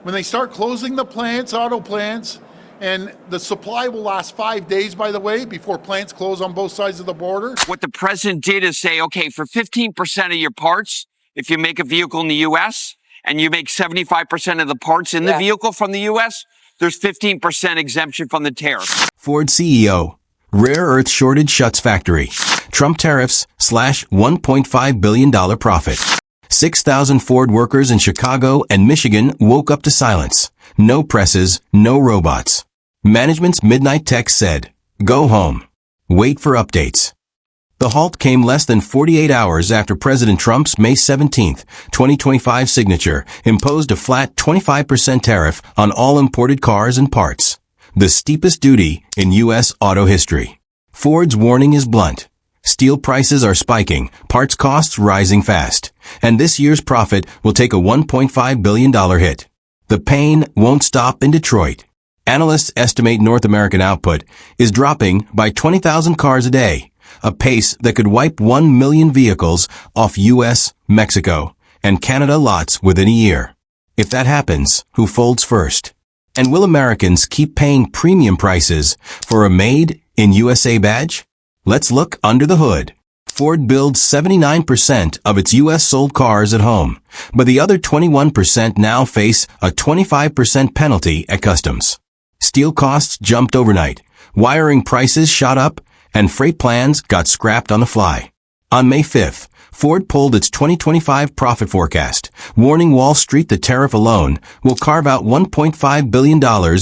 When they start closing the plants, auto plants, and the supply will last 5 days, by the way, before plants close on both sides of the border. What the president did is say, okay, for 15% of your parts, if you make a vehicle in the U.S. and you make 75% of the parts in the vehicle from the U.S., there's 15% exemption from the tariff. Ford CEO, rare earth shortage shuts factory. Trump tariffs slash $1.5 billion profit. 6,000 Ford workers in Chicago and Michigan woke up to silence. No presses, no robots. Management's midnight text said, go home. Wait for updates. The halt came less than 48 hours after President Trump's May 17, 2025 signature imposed a flat 25% tariff on all imported cars and parts, the steepest duty in U.S. auto history. Ford's warning is blunt. Steel prices are spiking, parts costs rising fast, and this year's profit will take a $1.5 billion hit. The pain won't stop in Detroit. Analysts estimate North American output is dropping by 20,000 cars a day, a pace that could wipe 1 million vehicles off U.S., Mexico, and Canada lots within a year. If that happens, who folds first? And will Americans keep paying premium prices for a Made in USA badge? Let's look under the hood. Ford builds 79% of its U.S. sold cars at home, but the other 21% now face a 25% penalty at customs. Steel costs jumped overnight, wiring prices shot up, and freight plans got scrapped on the fly. On May 5th, Ford pulled its 2025 profit forecast, warning Wall Street the tariff alone will carve out $1.5 billion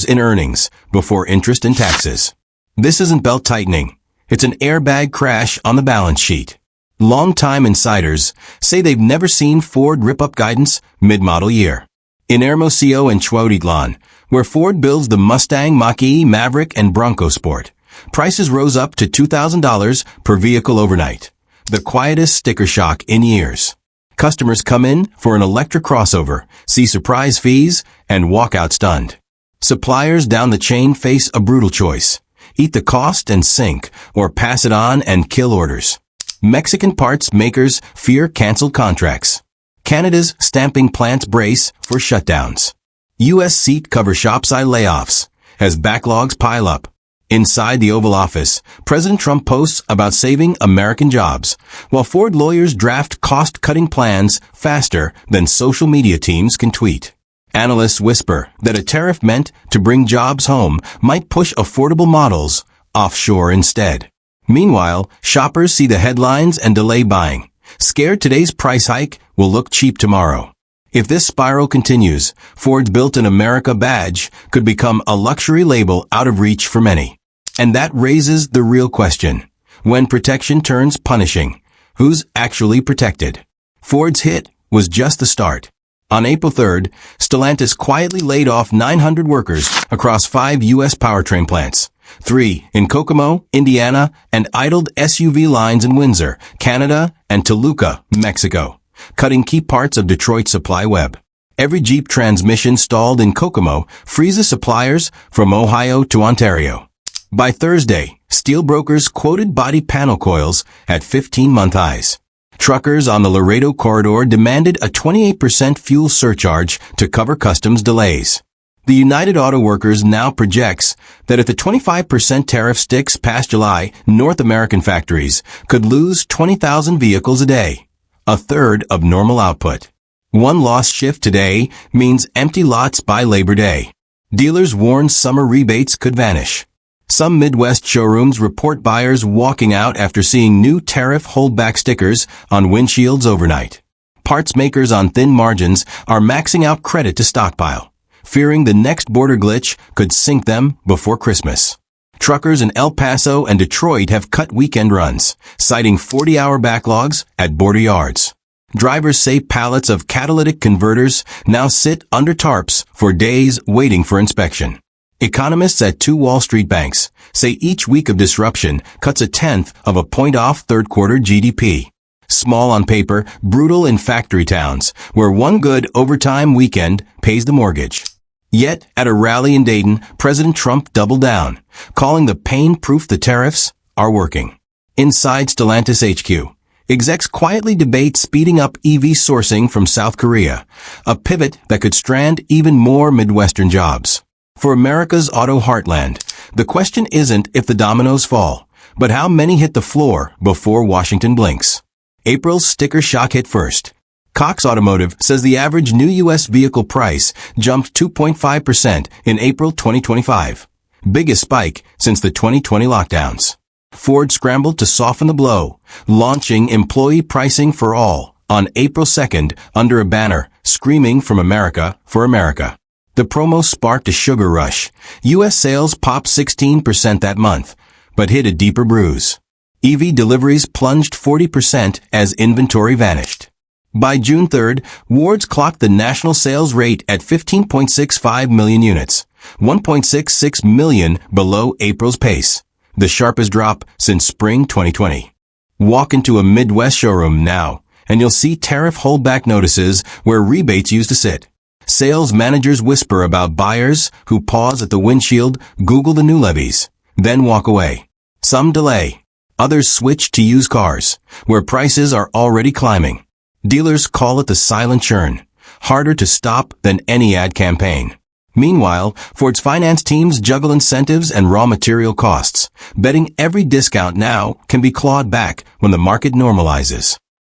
in earnings before interest and taxes. This isn't belt tightening. It's an airbag crash on the balance sheet. Longtime insiders say they've never seen Ford rip up guidance mid-model year. In Hermosillo and Cuautitlán, where Ford builds the Mustang Mach-E, Maverick, and Bronco Sport, prices rose up to $2,000 per vehicle overnight, the quietest sticker shock in years. Customers come in for an electric crossover, see surprise fees, and walk out stunned. Suppliers down the chain face a brutal choice. Eat the cost and sink, or pass it on and kill orders. Mexican parts makers fear canceled contracts. Canada's stamping plants brace for shutdowns. U.S. seat cover shops eye layoffs as backlogs pile up. Inside the Oval Office, President Trump posts about saving American jobs, while Ford lawyers draft cost-cutting plans faster than social media teams can tweet. Analysts whisper that a tariff meant to bring jobs home might push affordable models offshore instead. Meanwhile, shoppers see the headlines and delay buying, scared today's price hike will look cheap tomorrow. If this spiral continues, Ford's Built in America badge could become a luxury label out of reach for many. And that raises the real question. When protection turns punishing, who's actually protected? Ford's hit was just the start. On April 3rd, Stellantis quietly laid off 900 workers across 5 U.S. powertrain plants, 3 in Kokomo, Indiana, and idled SUV lines in Windsor, Canada, and Toluca, Mexico, cutting key parts of Detroit's supply web. Every Jeep transmission stalled in Kokomo freezes suppliers from Ohio to Ontario. By Thursday, steel brokers quoted body panel coils at 15-month highs. Truckers on the Laredo corridor demanded a 28% fuel surcharge to cover customs delays. The United Auto Workers now projects that if the 25% tariff sticks past July, North American factories could lose 20,000 vehicles a day, a third of normal output. One lost shift today means empty lots by Labor Day. Dealers warn summer rebates could vanish. Some Midwest showrooms report buyers walking out after seeing new tariff holdback stickers on windshields overnight. Parts makers on thin margins are maxing out credit to stockpile, fearing the next border glitch could sink them before Christmas. Truckers in El Paso and Detroit have cut weekend runs, citing 40-hour backlogs at border yards. Drivers say pallets of catalytic converters now sit under tarps for days waiting for inspection. Economists at 2 Wall Street banks say each week of disruption cuts 1/10 of a point off third-quarter GDP. Small on paper, brutal in factory towns, where one good overtime weekend pays the mortgage. Yet, at a rally in Dayton, President Trump doubled down, calling the pain proof the tariffs are working. Inside Stellantis HQ, execs quietly debate speeding up EV sourcing from South Korea, a pivot that could strand even more Midwestern jobs. For America's auto heartland, the question isn't if the dominoes fall, but how many hit the floor before Washington blinks. April's sticker shock hit first. Cox Automotive says the average new U.S. vehicle price jumped 2.5% in April 2025. Biggest spike since the 2020 lockdowns. Ford scrambled to soften the blow, launching employee pricing for all on April 2nd under a banner screaming from America for America. The promo sparked a sugar rush. U.S. sales popped 16% that month, but hit a deeper bruise. EV deliveries plunged 40% as inventory vanished. By June 3rd, Ward's clocked the national sales rate at 15.65 million units, 1.66 million below April's pace, the sharpest drop since spring 2020. Walk into a Midwest showroom now, and you'll see tariff holdback notices where rebates used to sit. Sales managers whisper about buyers who pause at the windshield, Google the new levies, then walk away. Some delay. Others switch to used cars, where prices are already climbing. Dealers call it the silent churn, harder to stop than any ad campaign. Meanwhile, Ford's finance teams juggle incentives and raw material costs, betting every discount now can be clawed back when the market normalizes.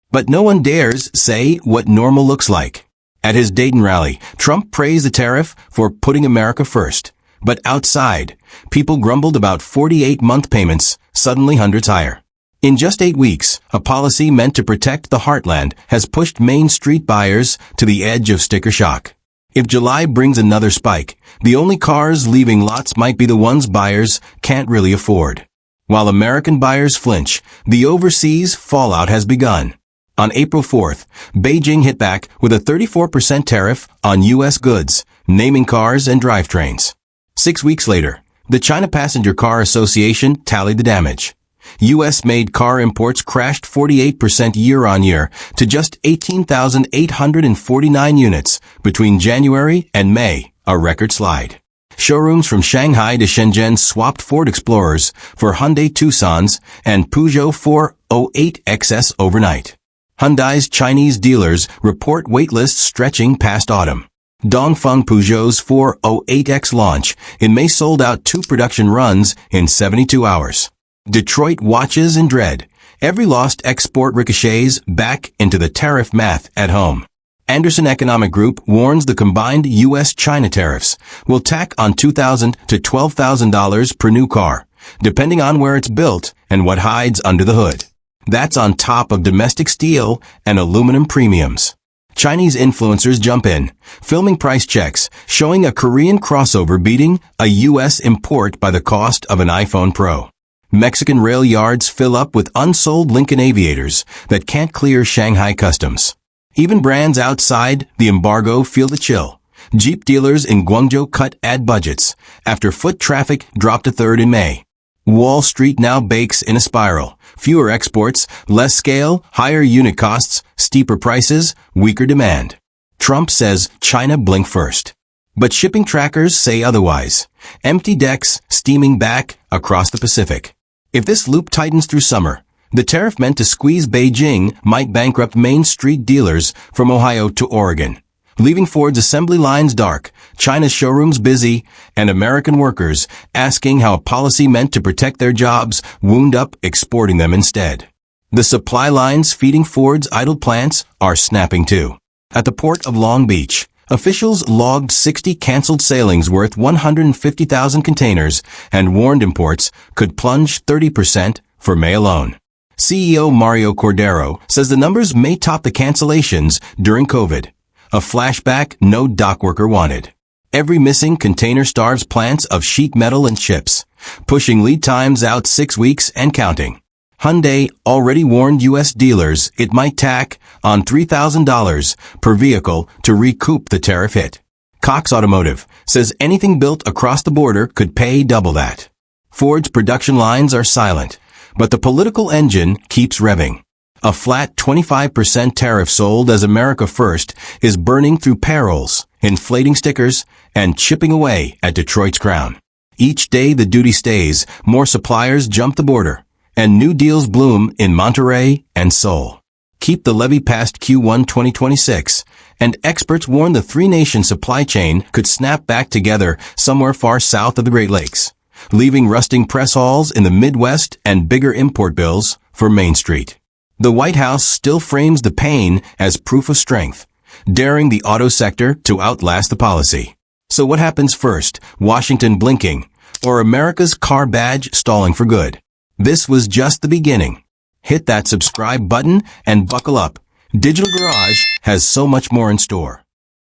But no one dares say what normal looks like. At his Dayton rally, Trump praised the tariff for putting America first. But outside, people grumbled about 48-month payments, suddenly hundreds higher. In just 8 weeks, a policy meant to protect the heartland has pushed Main Street buyers to the edge of sticker shock. If July brings another spike, the only cars leaving lots might be the ones buyers can't really afford. While American buyers flinch, the overseas fallout has begun. On April 4th, Beijing hit back with a 34% tariff on U.S. goods, naming cars and drivetrains. 6 weeks later, the China Passenger Car Association tallied the damage. U.S.-made car imports crashed 48% year-on-year to just 18,849 units between January and May, a record slide. Showrooms from Shanghai to Shenzhen swapped Ford Explorers for Hyundai Tucsons and Peugeot 408 XS overnight. Hyundai's Chinese dealers report waitlists stretching past autumn. Dongfeng Peugeot's 408X launch in May sold out 2 production runs in 72 hours. Detroit watches in dread. Every lost export ricochets back into the tariff math at home. Anderson Economic Group warns the combined U.S.-China tariffs will tack on $2,000 to $12,000 per new car, depending on where it's built and what hides under the hood. That's on top of domestic steel and aluminum premiums. Chinese influencers jump in, filming price checks, showing a Korean crossover beating a U.S. import by the cost of an iPhone Pro. Mexican rail yards fill up with unsold Lincoln Aviators that can't clear Shanghai customs. Even brands outside the embargo feel the chill. Jeep dealers in Guangzhou cut ad budgets after foot traffic dropped a third in May. Wall Street now bakes in a spiral. Fewer exports, less scale, higher unit costs, steeper prices, weaker demand. Trump says China blink first. But shipping trackers say otherwise. Empty decks steaming back across the Pacific. If this loop tightens through summer, the tariff meant to squeeze Beijing might bankrupt Main Street dealers from Ohio to Oregon, leaving Ford's assembly lines dark, China's showrooms busy, and American workers asking how a policy meant to protect their jobs wound up exporting them instead. The supply lines feeding Ford's idle plants are snapping too. At the port of Long Beach, officials logged 60 canceled sailings worth 150,000 containers and warned imports could plunge 30% for May alone. CEO Mario Cordero says the numbers may top the cancellations during COVID. A flashback no dock worker wanted. Every missing container starves plants of sheet metal and chips, pushing lead times out 6 weeks and counting. Hyundai already warned U.S. dealers it might tack on $3,000 per vehicle to recoup the tariff hit. Cox Automotive says anything built across the border could pay double that. Ford's production lines are silent, but the political engine keeps revving. A flat 25% tariff sold as America First is burning through payrolls, inflating stickers, and chipping away at Detroit's crown. Each day the duty stays, more suppliers jump the border, and new deals bloom in Monterey and Seoul. Keep the levy past Q1 2026, and experts warn the three-nation supply chain could snap back together somewhere far south of the Great Lakes, leaving rusting press halls in the Midwest and bigger import bills for Main Street. The White House still frames the pain as proof of strength, daring the auto sector to outlast the policy. So what happens first, Washington blinking, or America's car badge stalling for good? This was just the beginning. Hit that subscribe button and buckle up. Digital Garage has so much more in store.